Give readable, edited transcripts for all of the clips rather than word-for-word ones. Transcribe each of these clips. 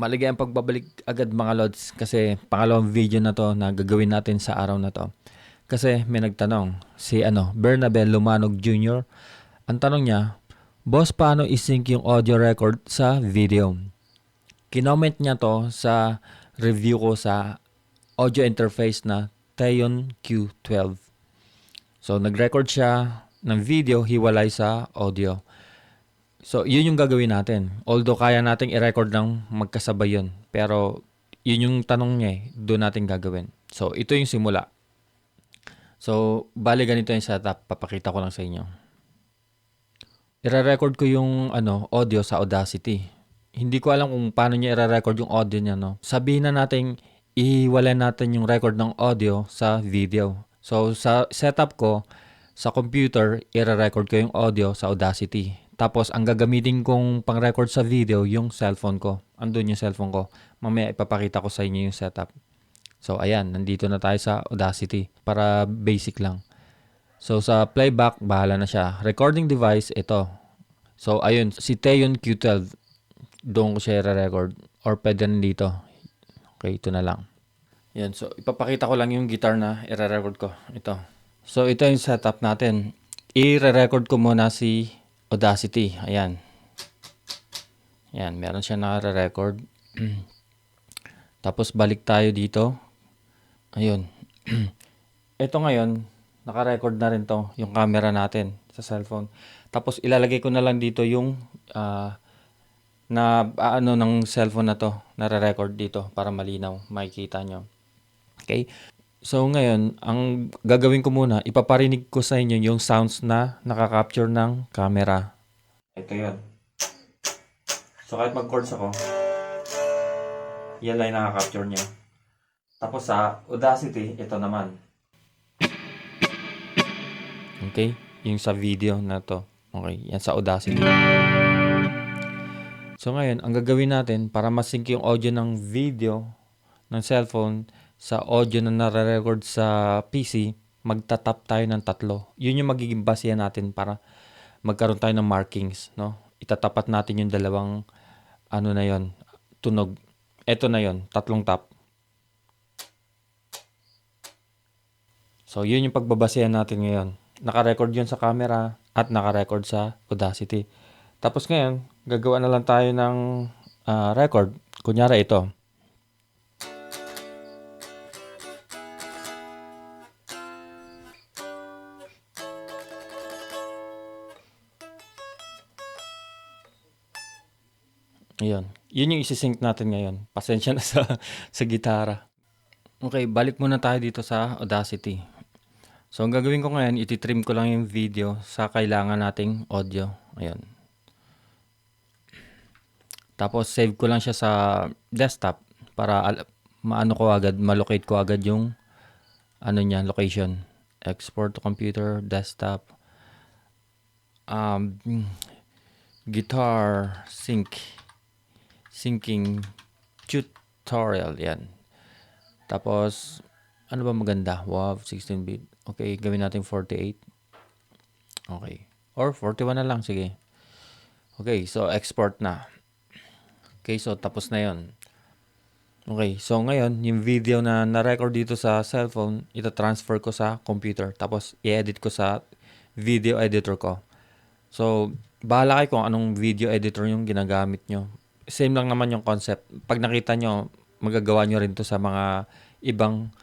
Maligayang pagbabalik agad mga lods kasi pangalawang video na to na gagawin natin sa araw na to. Kasi may nagtanong, si Bernabel Lumanog Jr. Ang tanong niya, "Boss, paano isync yung audio record sa video?" Kinoment niya to sa review ko sa audio interface na Teon Q12. So nag-record siya ng video hiwalay sa audio. So, yun yung gagawin natin. Although kaya nating i-record ng magkasabay yun. Pero, yun yung tanong niya eh. Doon natin gagawin. So, ito yung simula. So, bali ganito yung setup. Papakita ko lang sa inyo. I-record ko yung audio sa Audacity. Hindi ko alam kung paano niya i-record yung audio niya. No? Sabihin na natin, ihiwalay natin yung record ng audio sa video. So, sa setup ko, sa computer, i-record ko yung audio sa Audacity. Tapos, ang gagamitin kong pang-record sa video, yung cellphone ko. Andun yung cellphone ko. Mamaya ipapakita ko sa inyo yung setup. So, ayan. Nandito na tayo sa Audacity. Para basic lang. So, sa playback, bahala na siya. Recording device, ito. So, ayun. Si Teon Q12. Doon ko siya i-record. Or pwede na dito. Okay, ito na lang. Yan. So, ipapakita ko lang yung guitar na i-record ko. Ito. So, ito yung setup natin. I-record ko muna si Audacity. Ayan. Ayan, meron siya naka-record. Tapos balik tayo dito. Ayun. Ito ngayon, naka-record na rin to, yung camera natin sa cellphone. Tapos ilalagay ko na lang dito yung ng cellphone na to, nare-record dito para malinaw, makikita nyo. Okay? So ngayon, ang gagawin ko muna, ipaparinig ko sa inyo yung sounds na nakaka-capture ng camera. Ito yun. So kahit mag-chords ako, yan lang yung nakaka-capture niya. Tapos sa Audacity, ito naman. Okay? Yung sa video na to. Okay, yan sa Audacity. So ngayon, ang gagawin natin para masync yung audio ng video ng cellphone sa audio na nare-record sa PC, magtatap tayo ng 3. Yun yung magiging basehan natin para magkaroon tayo ng markings, no? Itatapat natin yung dalawang na yon, tunog. Ito na yon, 3 tap. So, yun yung pagbabasehan natin ngayon. Naka-record yun sa camera at naka-record sa Audacity. Tapos ngayon, gagawa na lang tayo ng record. Kunyari ito. Ayun. Yun yung isi-sync natin ngayon. Pasensya na sa gitara. Okay, balik muna tayo dito sa Audacity. So, ang gagawin ko ngayon, ititrim ko lang yung video sa kailangan nating audio. Ayun. Tapos, save ko lang siya sa desktop para maano ko agad, malocate ko agad yung niya, location. Export to computer, desktop. Guitar syncing tutorial, yan. Tapos, ano ba maganda? Wow, 16-bit. Okay, gawin natin 48. Okay. Or 41 na lang, sige. Okay, so export na. Okay, so tapos na yon. Okay, so ngayon, yung video na na-record dito sa cellphone, ita-transfer ko sa computer. Tapos, i-edit ko sa video editor ko. So, bahala kayo kung anong video editor yung ginagamit nyo. Same lang naman yung concept. Pag nakita nyo, magagawa nyo rin to sa mga ibang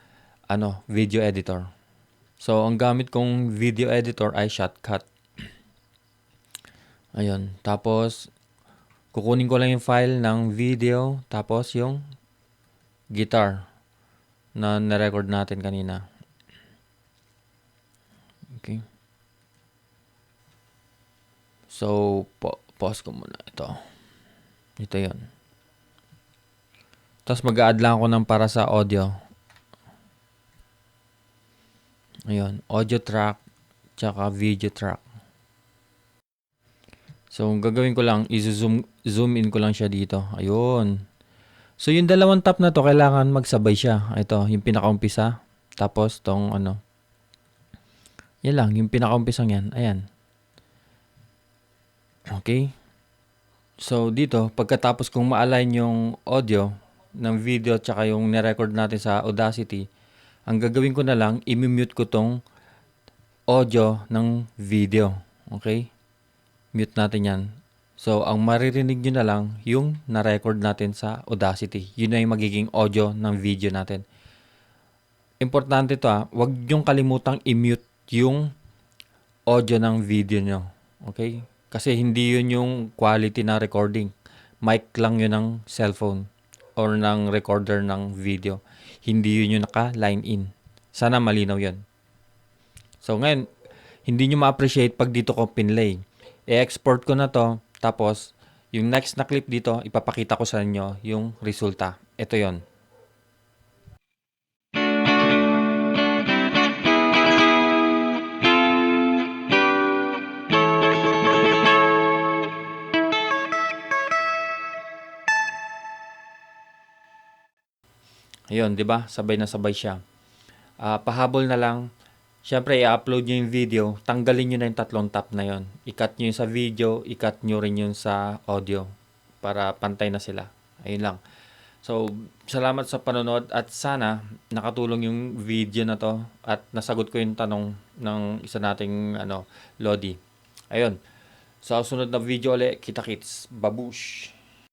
video editor. So, ang gamit kong video editor ay Shotcut. Ayun. Tapos, kukunin ko lang yung file ng video, tapos yung guitar na na-record natin kanina. Okay. So, pause ko muna ito. Ito yun. Tapos mag-a-add lang ako ng para sa audio. Ayun. Audio track, tsaka video track. So, gagawin ko lang, zoom in ko lang siya dito. Ayun. So, yung dalawang tap na to, kailangan magsabay siya. Ito, yung pinaka-umpisa. Tapos, tong yan lang, yung pinaka-umpisang yan. Ayan. Okay. So dito, pagkatapos kong ma-align yung audio ng video tsaka yung nirecord natin sa Audacity, ang gagawin ko na lang, i-mute ko tong audio ng video. Okay? Mute natin yan. So, ang maririnig nyo na lang yung na-record natin sa Audacity. Yun na yung magiging audio ng video natin. Importante to huwag nyong kalimutang i-mute yung audio ng video nyo. Okay? Kasi hindi yun yung quality na recording. Mic lang yun ng cellphone or ng recorder ng video. Hindi yun yung naka-line in. Sana malinaw yun. So ngayon, hindi nyo ma-appreciate pag dito ko pinlay. I-export ko na to, tapos yung next na clip dito, ipapakita ko sa inyo yung resulta. Ito yon. Ayun, di ba? Sabay na sabay siya. Pahabol na lang. Siyempre, i-upload nyo yung video. Tanggalin nyo na yung tatlong tap na yon. I-cut nyo yung sa video, i-cut nyo rin yun sa audio. Para pantay na sila. Ayun lang. So, salamat sa panonood at sana nakatulong yung video na to at nasagot ko yung tanong ng isa nating Lodi. Ayun. Sa sunod na video ulit, kita-kits. Babush!